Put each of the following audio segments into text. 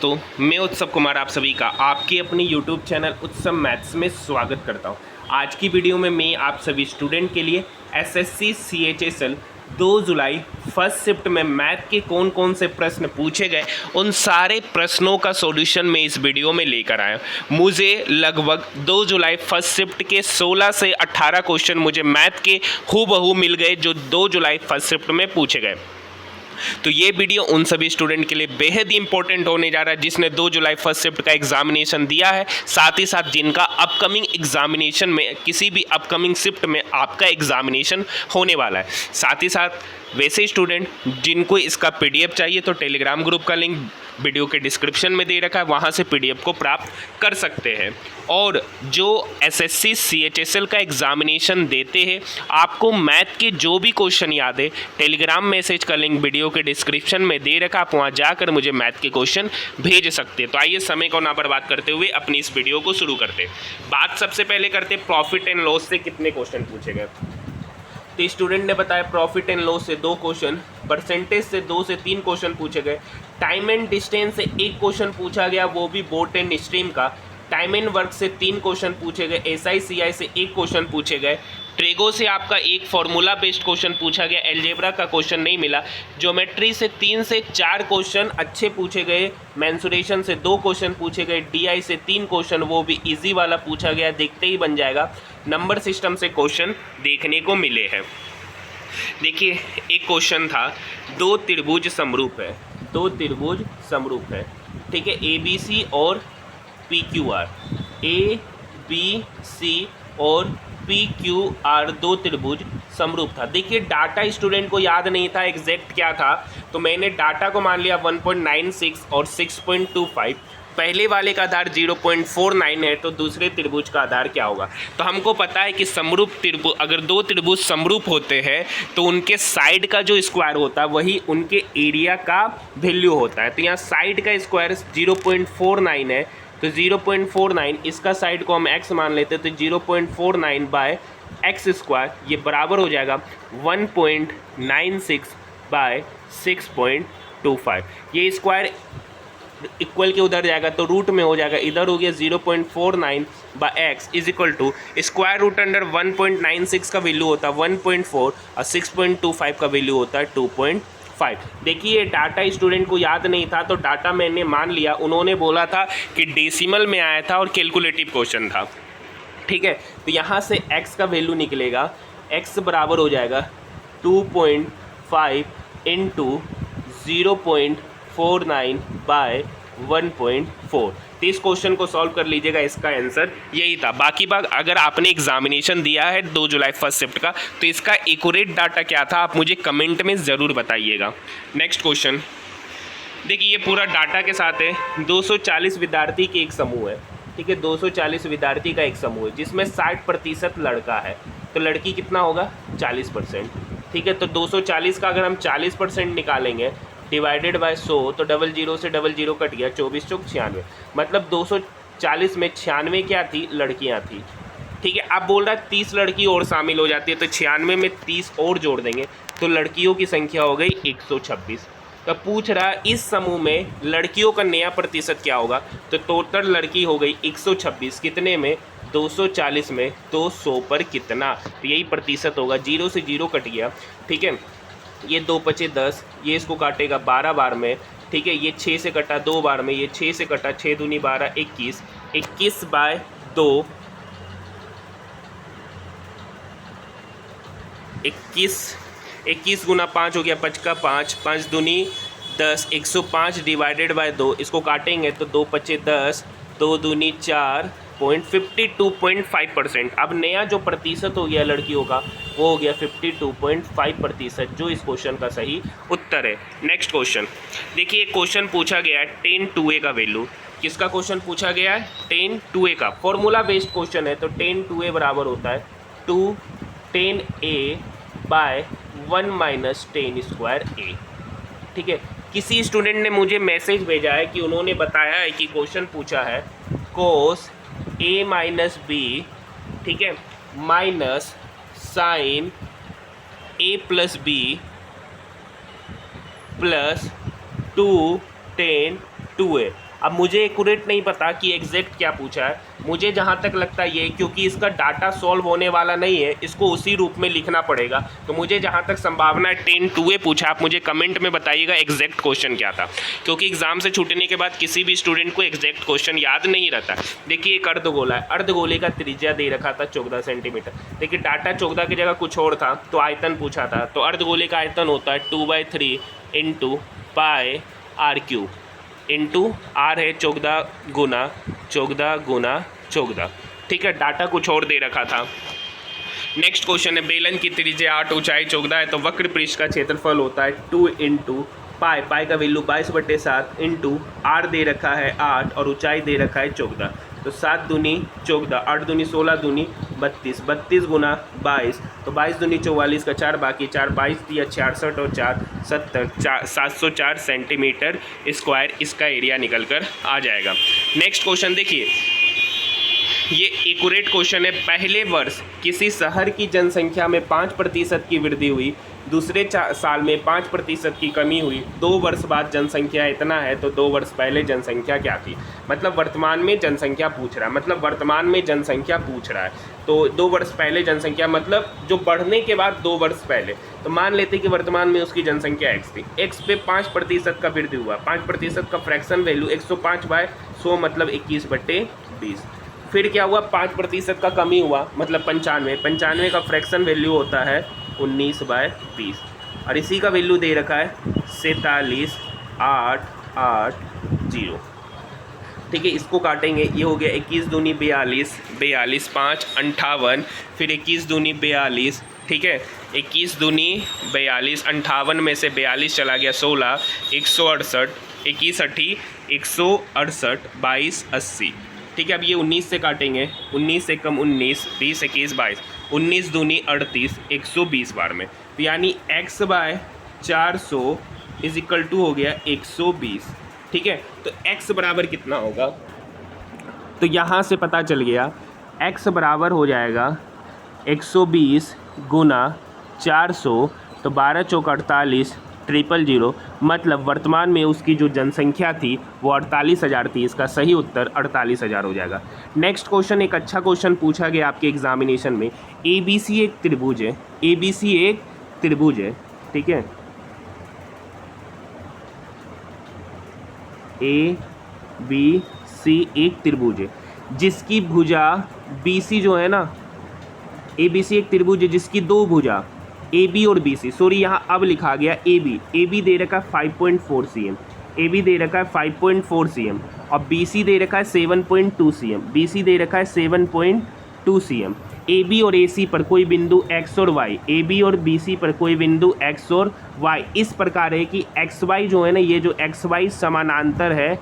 तो मैं उत्सव कुमार आप सभी का आपके अपने YouTube चैनल उत्सव मैथ्स में स्वागत करता हूं। आज की वीडियो में मैं आप सभी स्टूडेंट के लिए एसएससी CHSL 2 जुलाई फर्स्ट शिफ्ट में मैथ के कौन कौन से प्रश्न पूछे गए उन सारे प्रश्नों का सॉल्यूशन मैं इस वीडियो में लेकर आया। मुझे लगभग 2 जुलाई फर्स्ट शिफ्ट के 16 से 18 क्वेश्चन मुझे मैथ के हूबहू मिल गए जो 2 जुलाई फर्स्ट शिफ्ट में पूछे गए। तो ये वीडियो उन सभी स्टूडेंट के लिए बेहद इंपॉर्टेंट होने जा रहा है जिसने 2 जुलाई फर्स्ट शिफ्ट का एग्जामिनेशन दिया है, साथ ही साथ जिनका अपकमिंग एग्जामिनेशन में किसी भी अपकमिंग शिफ्ट में आपका एग्जामिनेशन होने वाला है। साथ ही साथ वैसे स्टूडेंट जिनको इसका PDF चाहिए तो टेलीग्राम ग्रुप का लिंक वीडियो के डिस्क्रिप्शन में दे रखा है, वहाँ से PDF को प्राप्त कर सकते हैं। और जो SSC CHSL का एग्जामिनेशन देते हैं, आपको मैथ के जो भी क्वेश्चन याद है, टेलीग्राम मैसेज का लिंक वीडियो के डिस्क्रिप्शन में दे रखा, आप वहाँ जाकर मुझे मैथ के क्वेश्चन भेज सकते हैं। तो आइए समय को ना बर्बाद करते हुए अपनी इस वीडियो को शुरू करते हैं। बात सबसे पहले करते प्रॉफिट एंड लॉस से कितने क्वेश्चन पूछे गए। तो स्टूडेंट ने बताया प्रॉफिट एंड लॉस से 2 क्वेश्चन, परसेंटेज से 2 से 3 क्वेश्चन पूछे गए, टाइम एंड डिस्टेंस से 1 क्वेश्चन पूछा गया, वो भी बोट एंड स्ट्रीम का, टाइम एंड वर्क से 3 क्वेश्चन पूछे गए, SI/CI से 1 क्वेश्चन पूछे गए, ट्रेगो से आपका एक फॉर्मूला बेस्ड क्वेश्चन पूछा गया, एलजेब्रा का क्वेश्चन नहीं मिला, ज्योमेट्री से 3 से 4 क्वेश्चन अच्छे पूछे गए, मेंसुरेशन से 2 क्वेश्चन पूछे गए, DI से 3 क्वेश्चन वो भी इजी वाला पूछा गया, देखते ही बन जाएगा। नंबर सिस्टम से क्वेश्चन देखने को मिले हैं। देखिए एक क्वेश्चन था, 2 त्रिभुज समरूप है, 2 त्रिभुज समरूप है, ठीक है, ABC और PQR, ABC और PQR 2 त्रिभुज समरूप था। देखिए डाटा स्टूडेंट को याद नहीं था एग्जैक्ट क्या था, तो मैंने डाटा को मान लिया 1.96 और 6.25। पहले वाले का आधार 0.49 है, तो दूसरे त्रिभुज का आधार क्या होगा। तो हमको पता है कि समरूप त्रिभुज, अगर 2 त्रिभुज समरूप होते हैं तो उनके साइड का जो स्क्वायर होता है वही उनके एरिया का वैल्यू होता है। तो यहाँ साइड का स्क्वायर 0.49 है, तो 0.49 इसका साइड को हम x मान लेते हैं, तो 0.49 बाय एक्स स्क्वायर ये बराबर हो जाएगा 1.96 बाय 6.25। ये स्क्वायर इक्वल के उधर जाएगा तो रूट में हो जाएगा, इधर हो गया 0.49 by x is equal to square root under 1.96 का वैल्यू होता है 1.4 और 6.25 का वैल्यू होता है 2.5। देखिए डाटा स्टूडेंट को याद नहीं था तो डाटा मैंने मान लिया, उन्होंने बोला था कि डेसिमल में आया था और कैलकुलेटिव क्वेश्चन था, ठीक है। तो यहाँ से x का वैल्यू निकलेगा, x बराबर हो जाएगा 2.5 इंटू 0.49 बाय 1.4। तो इस क्वेश्चन को सॉल्व कर लीजिएगा, इसका आंसर यही था। बाकी बात अगर आपने एग्जामिनेशन दिया है 2 जुलाई फर्स्ट शिफ्ट का तो इसका एक्यूरेट डाटा क्या था आप मुझे कमेंट में ज़रूर बताइएगा। नेक्स्ट क्वेश्चन देखिए, ये पूरा डाटा के साथ है, 240 विद्यार्थी के एक समूह है, ठीक है, 240 विद्यार्थी का एक समूह है जिसमें 60% लड़का है, तो लड़की कितना होगा 40%, ठीक है। तो 240 का अगर हम 40% निकालेंगे डिवाइडेड बाय 100 तो 00 से 00 कट गया, 24 चौक 96, मतलब 240 में 96 क्या थी, लड़कियां थी, ठीक है। अब बोल रहा है 30 लड़की और शामिल हो जाती है, तो 96 में 30 और जोड़ देंगे तो लड़कियों की संख्या हो गई 126। तो पूछ रहा है इस समूह में लड़कियों का नया प्रतिशत क्या होगा, तो टोटल लड़की हो गई 126, कितने में 240 में, तो 100 पर कितना, तो यही प्रतिशत होगा, 0 से 0 कट गया, ठीक है। ये 2 बचे 10, ये इसको काटेगा 12 बार में, ठीक है, ये 6 से कटा 2 बार में, ये 6 से कटा 6 दूनी 12, 21, 21 बाय 2, 21 गुना 5 हो गया, 5 का 5, 5 दूनी 10, 105 डिवाइडेड बाय 2, इसको काटेंगे तो 2 बचे 10, 2 दूनी 4, 52.5%। अब नया जो प्रतिशत हो गया लड़कियों का वो हो गया 52.5%, जो इस क्वेश्चन का सही उत्तर है। नेक्स्ट क्वेश्चन देखिए, क्वेश्चन पूछा गया है 10 का वैल्यू, किसका क्वेश्चन पूछा गया है 10 का, फॉर्मूला बेस्ड क्वेश्चन है, तो 10 बराबर होता है 10A bye 1 minus 10 square A, ठीक है। किसी स्टूडेंट ने मुझे मैसेज भेजा है कि उन्होंने बताया है कि क्वेश्चन पूछा है कोस A माइनस B, ठीक है, minus sign A plus B plus 2 10 2A। अब मुझे एक्यूरेट नहीं पता कि एग्जैक्ट क्या पूछा है, मुझे जहाँ तक लगता है ये, क्योंकि इसका डाटा सॉल्व होने वाला नहीं है, इसको उसी रूप में लिखना पड़ेगा। तो मुझे जहाँ तक संभावना है 10-2 पूछा। आप मुझे कमेंट में बताइएगा एग्जैक्ट क्वेश्चन क्या था, क्योंकि एग्जाम से छूटने के बाद किसी भी स्टूडेंट को एग्जैक्ट क्वेश्चन याद नहीं रहता। देखिए एक अर्धगोला है, अर्धगोले का त्रिज्या दे रखा था 14 सेंटीमीटर। देखिए डाटा 14 की जगह कुछ और था, तो आयतन पूछा था। तो अर्धगोले का आयतन होता है 2/3 into pi r³ into r है 14 गुना 14। ठीक है, डाटा कुछ और दे रखा था। नेक्स्ट क्वेश्चन है, बेलन की त्रिज्या 8, ऊंचाई 14 है, तो वक्र पृष्ठ का क्षेत्रफल होता है 2 इंटू पाई का वैल्यू 22/7 इंटू r दे रखा है 8 और ऊंचाई दे रखा है 14। तो 7 दूनी 14, 8 दूनी 16 दूनी 32, 32 गुना 22, तो 22 दूनी 44 का 4 बाकी 4, 22 दिया 66 और 4 70, 704 सेंटीमीटर स्क्वायर इसका एरिया निकल कर आ जाएगा। नेक्स्ट क्वेश्चन देखिए, ये एक्यूरेट क्वेश्चन है। पहले वर्ष किसी शहर की जनसंख्या में 5% की वृद्धि हुई, दूसरे साल में 5% की कमी हुई, 2 वर्ष बाद जनसंख्या इतना है, तो 2 वर्ष पहले जनसंख्या क्या थी। मतलब वर्तमान में जनसंख्या पूछ रहा है, मतलब वर्तमान में जनसंख्या पूछ रहा है। तो 2 वर्ष पहले जनसंख्या मतलब जो बढ़ने के बाद 2 वर्ष पहले। तो मान लेते कि वर्तमान में उसकी जनसंख्या x थी, x पे 5% का वृद्धि हुआ, 5% का फ्रैक्शन वैल्यू 105/100 मतलब 21/20। फिर क्या हुआ, 5% का कमी हुआ मतलब 95 का फ्रैक्शन वैल्यू होता है 19/20 और इसी का वैल्यू दे रखा है 47,880। ठीक है, इसको काटेंगे, ये हो गया 21 दूनी 42, 42 5 58, फिर 21 दूनी 42। ठीक है, 21 दूनी 42, 58 में से 42 चला गया 16, 168, 21 8 168, 22 80। ठीक है, अब ये 19 से काटेंगे, 19 से कम 19, 20 21 22, 19 दूनी 38, 120 बार में। तो यानी x/400 = हो गया 120। ठीक है, तो x बराबर कितना होगा, तो यहाँ से पता चल गया x बराबर हो जाएगा 120 गुना 400, तो 12 चौक 48, 000, मतलब वर्तमान में उसकी जो जनसंख्या थी वो 48,000 थी। इसका सही उत्तर 48,000 हो जाएगा। नेक्स्ट क्वेश्चन, एक अच्छा क्वेश्चन पूछा गया आपके एग्जामिनेशन में। ABC एक त्रिभुज है, ABC एक त्रिभुज है। ठीक है, ABC एक त्रिभुज है जिसकी भुजा BC जो है ना, ABC एक त्रिभुज है जिसकी 2 भुजा AB और BC, सॉरी यहाँ अब लिखा गया AB दे रखा है 5.4 cm, AB दे रखा है 5.4 cm और BC दे रखा है 7.2 cm, BC दे रखा है 7.2 cm। AB और AC पर कोई बिंदु x और y, AB और BC पर कोई बिंदु x और y इस प्रकार है कि XY जो है ना, ये जो XY समानांतर है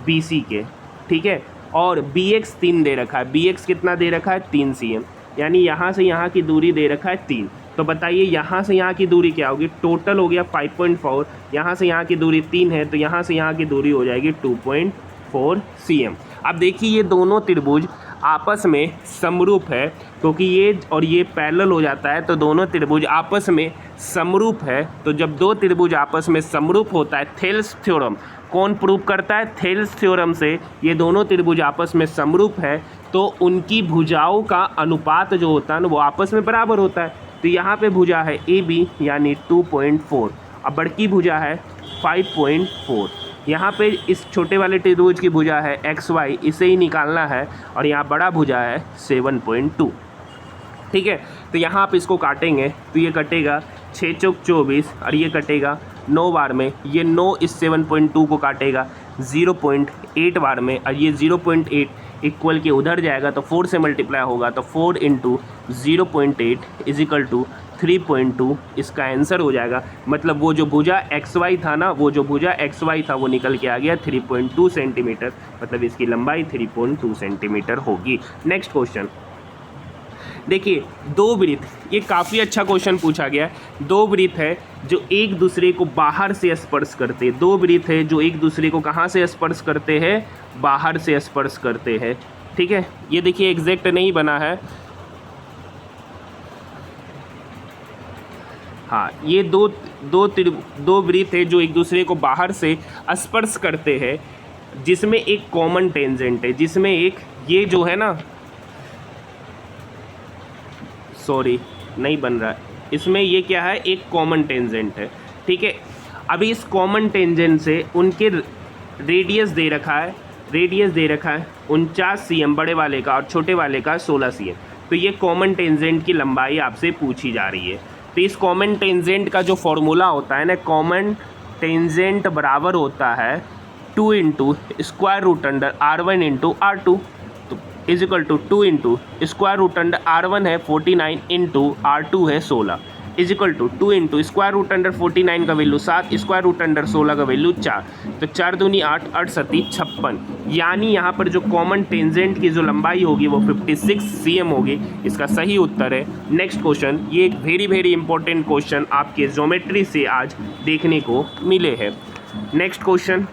BC के। ठीक है, और BX 3 दे रखा है, BX कितना दे रखा है 3 cm, यानी यहाँ से यहाँ की दूरी दे रखा है 3। तो बताइए यहाँ से यहाँ की दूरी क्या होगी, टोटल हो गया 5.4, यहाँ से यहाँ की दूरी 3 है, तो यहाँ से यहाँ की दूरी हो जाएगी 2.4 cm। अब देखिए ये दोनों त्रिभुज आपस में समरूप है, क्योंकि ये और ये पैरेलल हो जाता है, तो दोनों त्रिभुज आपस में समरूप है। तो जब दो त्रिभुज आपस में समरूप होता है, थेल्स थ्योरम कौन प्रूव करता है, थेल्स थ्योरम से ये दोनों त्रिभुज आपस में समरूप है, तो उनकी भुजाओं का अनुपात जो होता है ना वो आपस में बराबर होता है। तो यहाँ पे भुजा है AB यानी 2.4 और बड़की भुजा है 5.4। यहाँ पे इस छोटे वाले त्रिभुज की भुजा है XY, इसे ही निकालना है, और यहाँ बड़ा भुजा है 7.2। ठीक है, तो यहाँ आप इसको काटेंगे तो ये कटेगा 6 चौक 24 और ये कटेगा 9 बार में, ये 9 इस 7.2 को काटेगा 0.8 बार में, और ये 0.8 इक्वल के उधर जाएगा तो 4 से मल्टीप्लाई होगा, तो 4 × 0.8 = 3.2 इसका आंसर हो जाएगा। मतलब वो जो भुजा XY था ना, वो जो भुजा XY था वो निकल के आ गया 3.2 सेंटीमीटर, मतलब इसकी लंबाई 3.2 सेंटीमीटर होगी। नेक्स्ट क्वेश्चन देखिए, दो वृत्त, ये काफ़ी अच्छा क्वेश्चन पूछा गया। दो वृत्त है जो एक दूसरे को बाहर से स्पर्श करते हैं, दो वृत्त है जो एक दूसरे को कहाँ से स्पर्श करते हैं, बाहर से स्पर्श करते हैं। ठीक है, ये देखिए एग्जैक्ट नहीं बना है, हाँ ये दो वृत्त है जो एक दूसरे को बाहर से स्पर्श करते हैं, जिसमें एक कॉमन टेंजेंट है, जिसमें एक ये जो है ना, सॉरी नहीं बन रहा है, इसमें ये क्या है, एक कॉमन टेंजेंट है, ठीक है। अभी इस कॉमन टेंजेंट से उनके रेडियस दे रखा है, 49 cm बड़े वाले का और छोटे वाले का 16 cm। तो ये कॉमन टेंजेंट की लंबाई आपसे पूछी जा रही है। तो इस कॉमन टेंजेंट का जो फॉर्मूला होता है ना, कॉमन टेंजेंट बराबर होता है 2 into square root under R1 into R2, तो is equal to 2 into square root under R1 है 49 इंटू R2 है 16, is equal to 2 into square root under 49 का वैल्यू 7, स्क्वायर रूट अंडर 16 का वैल्यू 4, तो 4 दूनी 8, 8 सती 56। यानी यहाँ पर जो कॉमन टेंजेंट की जो लंबाई होगी वो 56 cm होगी। इसका सही उत्तर है नेक्स्ट क्वेश्चन। ये एक वेरी इंपॉर्टेंट क्वेश्चन आपके ज्योमेट्री से आज देखने को मिले हैं। नेक्स्ट क्वेश्चन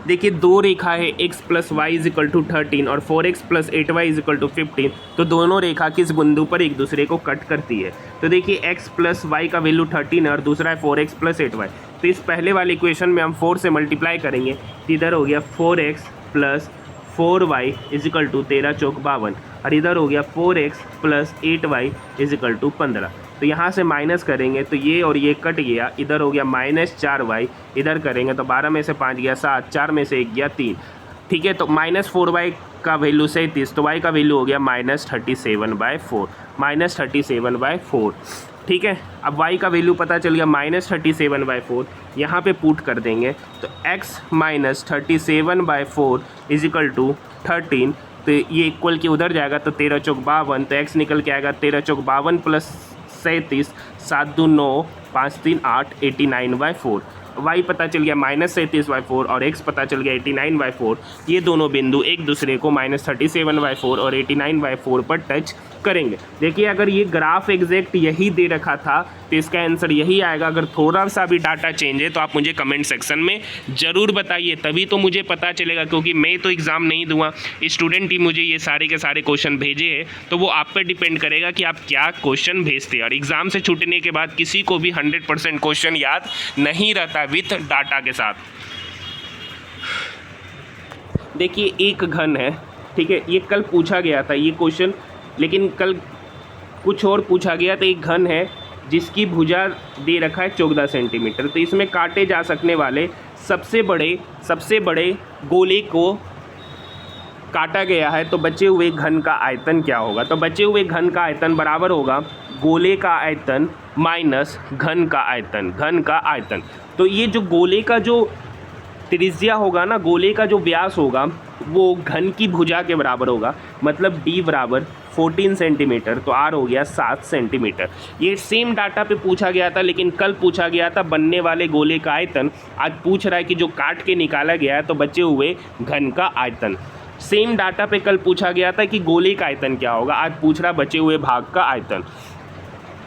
देखिए, दो रेखा है x plus y is equal to 13 और 4x plus 8y is equal to 15। तो दोनों रेखा किस बिंदु पर एक दूसरे को कट करती है? तो देखिए x प्लस वाई का वैल्यू 13 है और दूसरा है 4x प्लस 8y। तो इस पहले वाले इक्वेशन में हम 4 से मल्टीप्लाई करेंगे, तो इधर हो गया 4x plus 4y is equal to 13 चौक 52 और इधर हो गया 4x plus 8y is equal to 15। तो यहाँ से माइनस करेंगे तो ये और ये कट गया, इधर हो गया -4y, इधर करेंगे तो 12 में से 5 गया 7, 4 में से 1 गया 3, ठीक है। तो -4y का वैल्यू 37, तो y का वैल्यू हो गया -37/4, -37/4, ठीक है। अब y का वैल्यू पता चल गया -37/4, यहाँ पे पुट कर देंगे तो x -37/4 इज इक्वल टू 13, तो ये इक्वल के उधर जाएगा तो 13 चौक 52, तो x निकल के आएगा 13 चौक 52 प्लस 37, 7 दूनी 9, 5 3 8, 89/4। y पता चल गया -37/4 और x पता चल गया 89/4। ये दोनों बिंदु एक दूसरे को -37/4 और 89/4 पर टच करेंगे। देखिए, अगर ये ग्राफ एग्जैक्ट यही दे रखा था तो इसका आंसर यही आएगा। अगर थोड़ा सा भी डाटा चेंज है तो आप मुझे कमेंट सेक्शन में ज़रूर बताइए, तभी तो मुझे पता चलेगा, क्योंकि मैं तो एग्ज़ाम नहीं दूंगा, स्टूडेंट ही मुझे ये सारे के सारे क्वेश्चन भेजे हैं, तो वो आप पर डिपेंड करेगा कि आप क्या क्वेश्चन भेजते हैं। और एग्ज़ाम से छूटने के बाद किसी को भी 100% क्वेश्चन याद नहीं रहता विथ डाटा के साथ। देखिए, एक घन है, ठीक है, ये कल पूछा गया था ये क्वेश्चन, लेकिन कल कुछ और पूछा गया। तो एक घन है जिसकी भुजा दे रखा है 14 सेंटीमीटर। तो इसमें काटे जा सकने वाले सबसे बड़े गोले को काटा गया है, तो बचे हुए घन का आयतन क्या होगा? तो बचे हुए घन का आयतन बराबर होगा गोले का आयतन माइनस घन का आयतन। तो ये जो गोले का जो त्रिज्या होगा ना, गोले का जो व्यास होगा वो घन की भुजा के बराबर होगा, मतलब d बराबर 14 सेंटीमीटर, तो r हो गया 7 सेंटीमीटर। ये सेम डाटा पे पूछा गया था, लेकिन कल पूछा गया था बनने वाले गोले का आयतन, आज पूछ रहा है कि जो काट के निकाला गया है तो बचे हुए घन का आयतन। सेम डाटा पे कल पूछा गया था कि गोले का आयतन क्या होगा, आज पूछ रहा बचे हुए भाग का आयतन।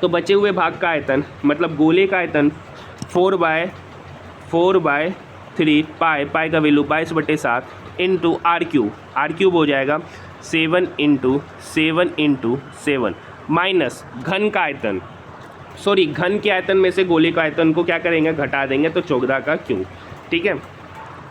तो बचे हुए भाग का आयतन मतलब गोले का आयतन 4/3 पाई का वैल्यू 22/7 इंटू आर क्यूब हो जाएगा 7 इंटू 7 माइनस घन का आयतन, सॉरी घन के आयतन में से गोले का आयतन को क्या करेंगे, घटा देंगे, तो 14 का क्यूब, ठीक है।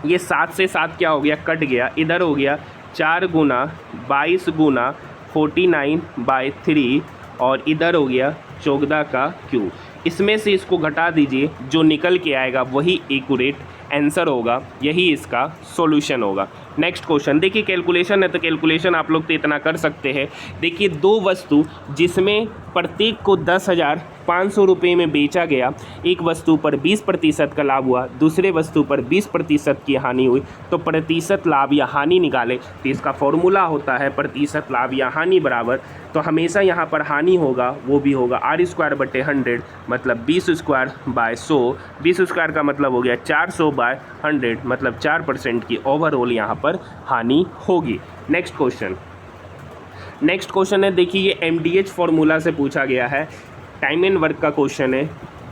ये 7 से 7 क्या हो गया, कट गया, इधर हो गया 4 गुना 22 गुना 49/3 और इधर हो गया 14 का क्यूब। इसमें से इसको घटा दीजिए, जो निकल के आएगा वही एक्यूरेट आंसर होगा, यही इसका सॉल्यूशन होगा। नेक्स्ट क्वेश्चन देखिए, कैलकुलेशन है तो कैलकुलेशन आप लोग तो इतना कर सकते हैं। देखिए, दो वस्तु जिसमें प्रत्येक को 10,500 रुपये में बेचा गया, एक वस्तु पर 20% का लाभ हुआ, दूसरे वस्तु पर 20% की हानि हुई, तो प्रतिशत लाभ या हानि निकाले। तो इसका फॉर्मूला होता है प्रतिशत लाभ या हानि बराबर, तो हमेशा यहाँ पर हानि होगा वो भी होगा r²/100, मतलब 20²/100, 20² का मतलब हो गया 400/100, मतलब 4% की ओवरऑल यहाँ पर हानि होगी। नेक्स्ट क्वेश्चन है, देखिए ये MDH फॉर्मूला से पूछा गया है, टाइम एंड वर्क का क्वेश्चन है।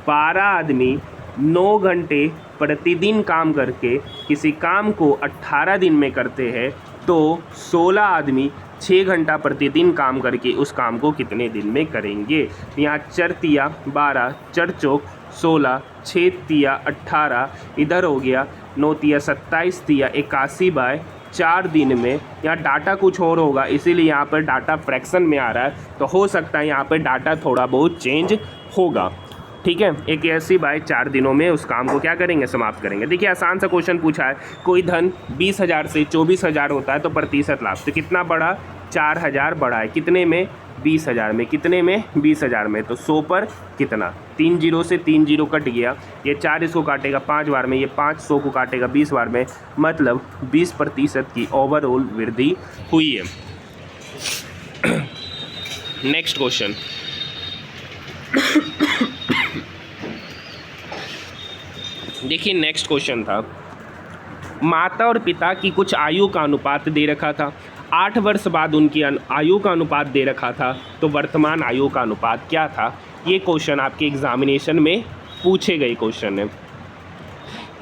12 आदमी 9 घंटे प्रतिदिन काम करके किसी काम को 18 दिन में करते हैं, तो 16 आदमी 6 घंटा प्रतिदिन काम करके उस काम को कितने दिन में करेंगे। यहाँ 4 तिया 12, 4 चौक 16, 6 तिया 18, इधर हो गया 9 तिया 27 तिया 81 बाय 4 दिन में। यहाँ डाटा कुछ और होगा, इसीलिए यहाँ पर डाटा फ्रैक्शन में आ रहा है, तो हो सकता है यहाँ पर डाटा थोड़ा बहुत चेंज होगा। ठीक है, 81 बाय 4 दिनों में उस काम को क्या करेंगे, समाप्त करेंगे। देखिए आसान सा क्वेश्चन पूछा है, कोई धन 20,000 से 24,000 होता है तो प्रतिशत लाभ, तो कितना बढ़ा, 4,000 बढ़ा है, कितने में, 20,000 में, कितने में, 20,000 में, तो 100 पर कितना, 3 जीरो से 3 जीरो कट गया, ये 4 इसको काटेगा 5 बार में, ये 5 100 को काटेगा 20 बार में, मतलब 20% की ओवरऑल वृद्धि हुई है। नेक्स्ट क्वेश्चन, देखिए नेक्स्ट क्वेश्चन था, माता और पिता की कुछ आयु का अनुपात दे रखा था, 8 वर्ष बाद उनकी आयु का अनुपात दे रखा था, तो वर्तमान आयु का अनुपात क्या था। ये क्वेश्चन आपके एग्जामिनेशन में पूछे गए क्वेश्चन है।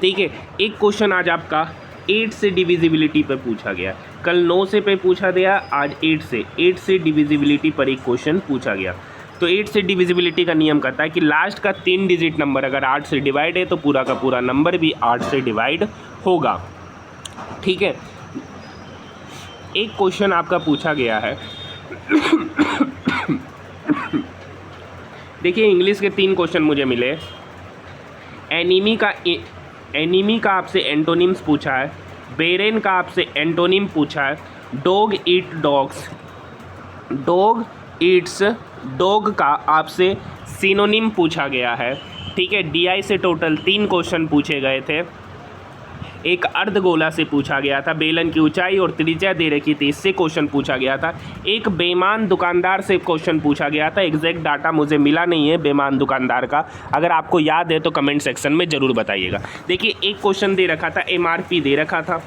ठीक है, एक क्वेश्चन आज आपका 8 से डिविजिबिलिटी पर पूछा गया, कल 9 से पे पूछा गया, आज 8 से डिविजिबिलिटी पर एक क्वेश्चन पूछा गया। तो 8 से डिविजिबिलिटी का नियम कहता है कि लास्ट का 3 डिजिट नंबर अगर 8 से डिवाइड है तो पूरा का पूरा नंबर भी 8 से डिवाइड होगा। ठीक है, एक क्वेश्चन आपका पूछा गया है देखिए इंग्लिश के 3 क्वेश्चन मुझे मिले। एनीमी का आपसे एंटोनिम्स पूछा है, बेरेन का आपसे एंटोनिम पूछा है, dog eat dogs, dog Yeats dog का आपसे सिनोनिम पूछा गया है। ठीक है, डीआई से टोटल 3 क्वेश्चन पूछे गए थे। एक अर्धगोला से पूछा गया था, बेलन की ऊंचाई और त्रिज्या दे रखी थी, इससे क्वेश्चन पूछा गया था। एक बेईमान दुकानदार से क्वेश्चन पूछा गया था, एग्जैक्ट डाटा मुझे मिला नहीं है बेईमान दुकानदार का, अगर आपको याद है तो कमेंट सेक्शन में ज़रूर बताइएगा। देखिए एक क्वेश्चन दे रखा था, एमआरपी दे रखा था,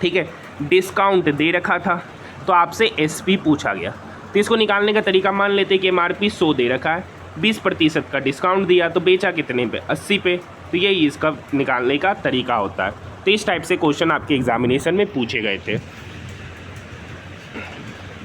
ठीक है, डिस्काउंट दे रखा था, तो आपसे एसपी पूछा गया। तो इसको निकालने का तरीका मान लेते कि एमआरपी 100 दे रखा है, 20% का डिस्काउंट दिया, तो बेचा कितने पे, 80 पे, तो यही इसका निकालने का तरीका होता है। तो इस टाइप से क्वेश्चन आपके एग्जामिनेशन में पूछे गए थे।